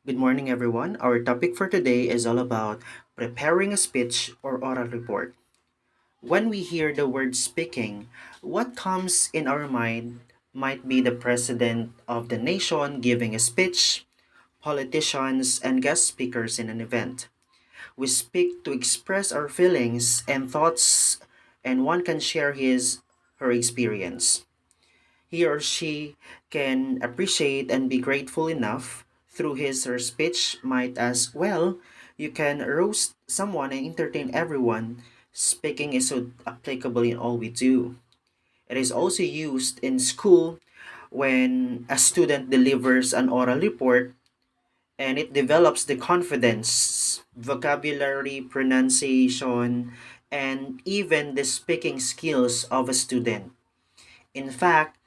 Good morning, everyone. Our topic for today is all about preparing a speech or oral report. When we hear the word speaking, what comes in our mind might be the president of the nation giving a speech, politicians, and guest speakers in an event. We speak to express our feelings and thoughts, and one can share her experience. He or she can appreciate and be grateful enough through his or speech might as well. You can roast someone and entertain everyone. Speaking is so applicable in all we do. It is also used in school when a student delivers an oral report and it develops the confidence, vocabulary, pronunciation, and even the speaking skills of a student. In fact,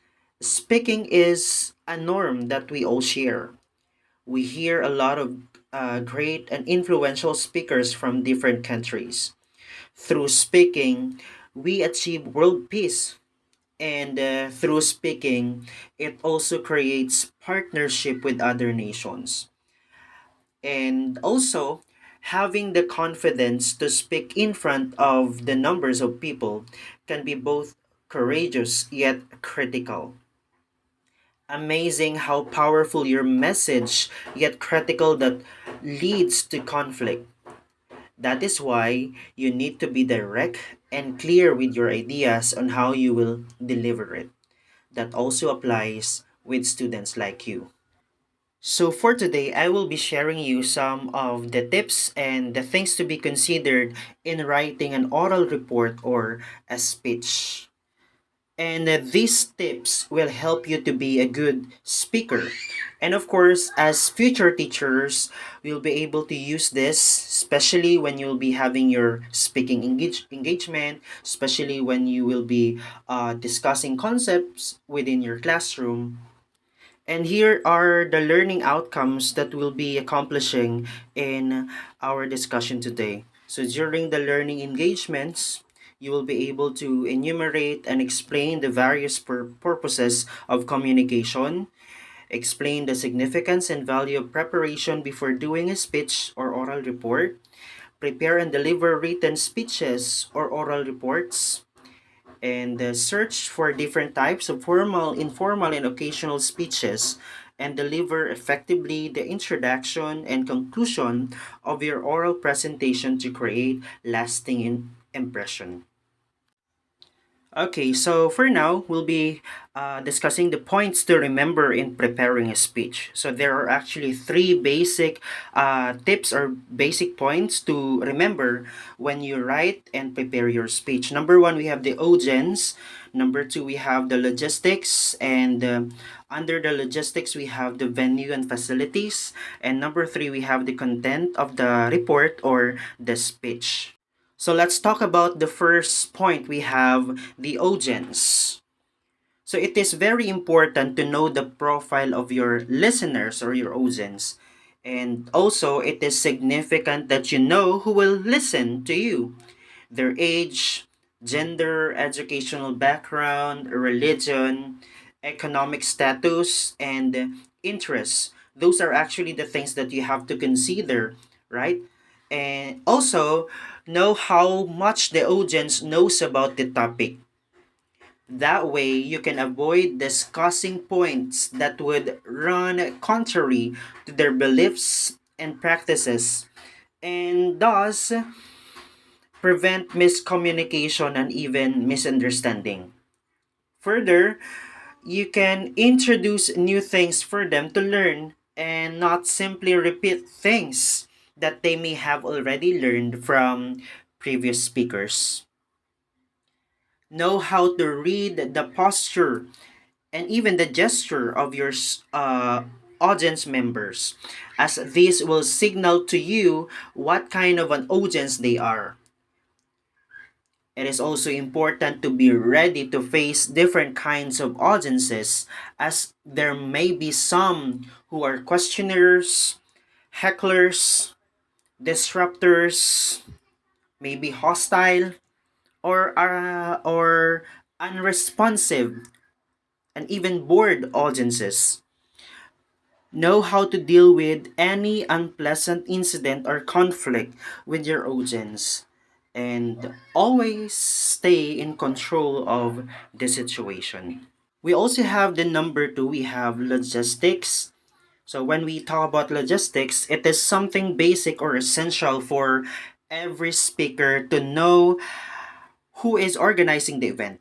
speaking is a norm that we all share. We hear a lot of great and influential speakers from different countries. Through speaking, we achieve world peace. And through speaking, it also creates partnership with other nations. And also, having the confidence to speak in front of the numbers of people can be both courageous yet critical. Amazing how powerful your message, yet critical that leads to conflict. That is why you need to be direct and clear with your ideas on how you will deliver it. That also applies with students like you. So for today, I will be sharing you some of the tips and the things to be considered in writing an oral report or a speech. And these tips will help you to be a good speaker. And of course, as future teachers, we'll be able to use this, especially when you'll be having your speaking engagement, especially when you will be discussing concepts within your classroom. And here are the learning outcomes that we'll be accomplishing in our discussion today. So during the learning engagements, you will be able to enumerate and explain the various purposes of communication, explain the significance and value of preparation before doing a speech or oral report, prepare and deliver written speeches or oral reports, and search for different types of formal, informal, and occasional speeches and deliver effectively the introduction and conclusion of your oral presentation to create lasting impression. Okay, so for now, we'll be discussing the points to remember in preparing a speech. So there are actually three basic tips or basic points to remember when you write and prepare your speech. Number one, we have the audience. Number two, we have the logistics. And under the logistics, we have the venue and facilities. And number three, we have the content of the report or the speech. So let's talk about the first point. We have the audience. So it is very important to know the profile of your listeners or your audience. And also, it is significant that you know who will listen to you. Their age, gender, educational background, religion, economic status, and interests. Those are actually the things that you have to consider, right? And also, know how much the audience knows about the topic. That way, you can avoid discussing points that would run contrary to their beliefs and practices, and thus prevent miscommunication and even misunderstanding. Further, you can introduce new things for them to learn and not simply repeat things that they may have already learned from previous speakers. Know how to read the posture and even the gesture of your audience members, as this will signal to you what kind of an audience they are. It is also important to be ready to face different kinds of audiences, as there may be some who are questioners, hecklers, disruptors, maybe hostile, or unresponsive, and even bored audiences. Know how to deal with any unpleasant incident or conflict with your audience, and always stay in control of the situation. We also have the number two, we have logistics. So when we talk about logistics, it is something basic or essential for every speaker to know who is organizing the event,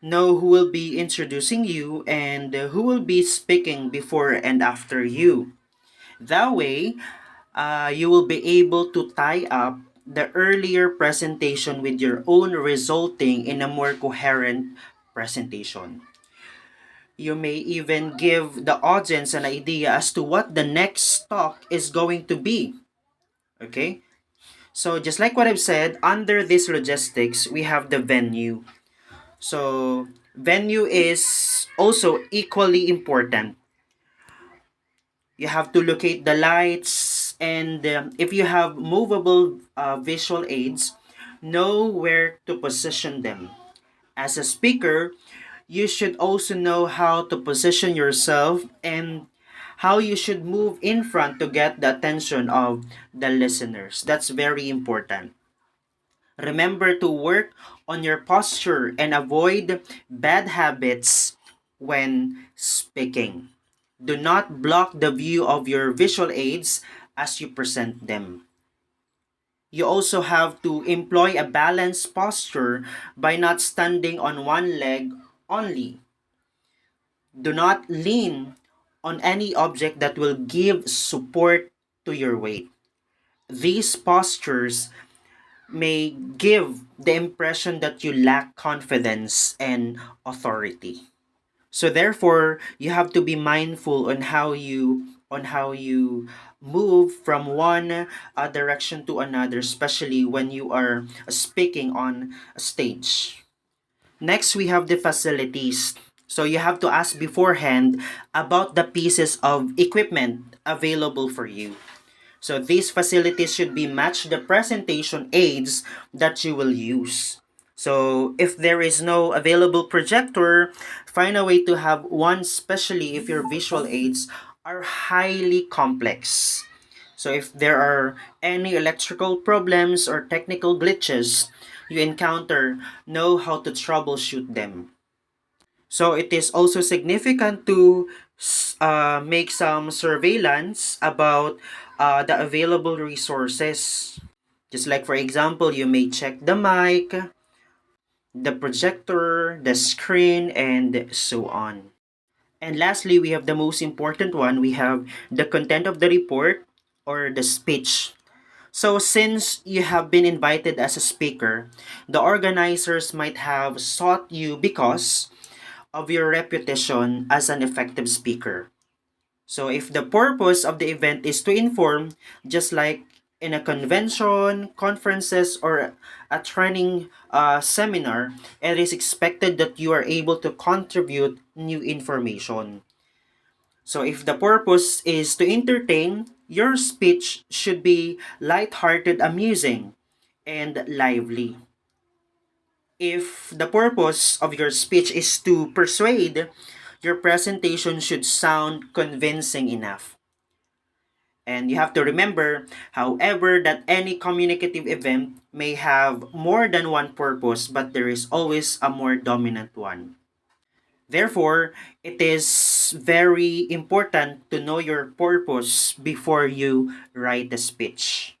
know who will be introducing you, and who will be speaking before and after you. That way, you will be able to tie up the earlier presentation with your own, resulting in a more coherent presentation. You may even give the audience an idea as to what the next talk is going to be. Okay? So, just like what I've said, under this logistics, we have the venue. So, venue is also equally important. You have to locate the lights, and if you have movable visual aids, know where to position them. As a speaker, you should also know how to position yourself and how you should move in front to get the attention of the listeners. That's very important. Remember to work on your posture and avoid bad habits when speaking. Do not block the view of your visual aids as you present them. You also have to employ a balanced posture by not standing on one leg only. Do not lean on any object that will give support to your weight. These postures may give the impression that you lack confidence and authority. So therefore, you have to be mindful on how you move from one direction to another, especially when you are speaking on a stage. Next, we have the facilities. So you have to ask beforehand about the pieces of equipment available for you. So these facilities should be match the presentation aids that you will use. So if there is no available projector, find a way to have one, especially if your visual aids are highly complex. So if there are any electrical problems or technical glitches you encounter, know how to troubleshoot them. So it is also significant to make some surveillance about the available resources. Just like for example, you may check the mic, the projector, the screen, and so on. And lastly, we have the most important one. We have the content of the report or the speech. So since you have been invited as a speaker, the organizers might have sought you because of your reputation as an effective speaker. So if the purpose of the event is to inform, just like in a convention, conferences, or a training seminar, it is expected that you are able to contribute new information. So if the purpose is to entertain, your speech should be light-hearted, amusing, and lively. If the purpose of your speech is to persuade, your presentation should sound convincing enough. And you have to remember, however, that any communicative event may have more than one purpose, but there is always a more dominant one. Therefore, it is very important to know your purpose before you write the speech.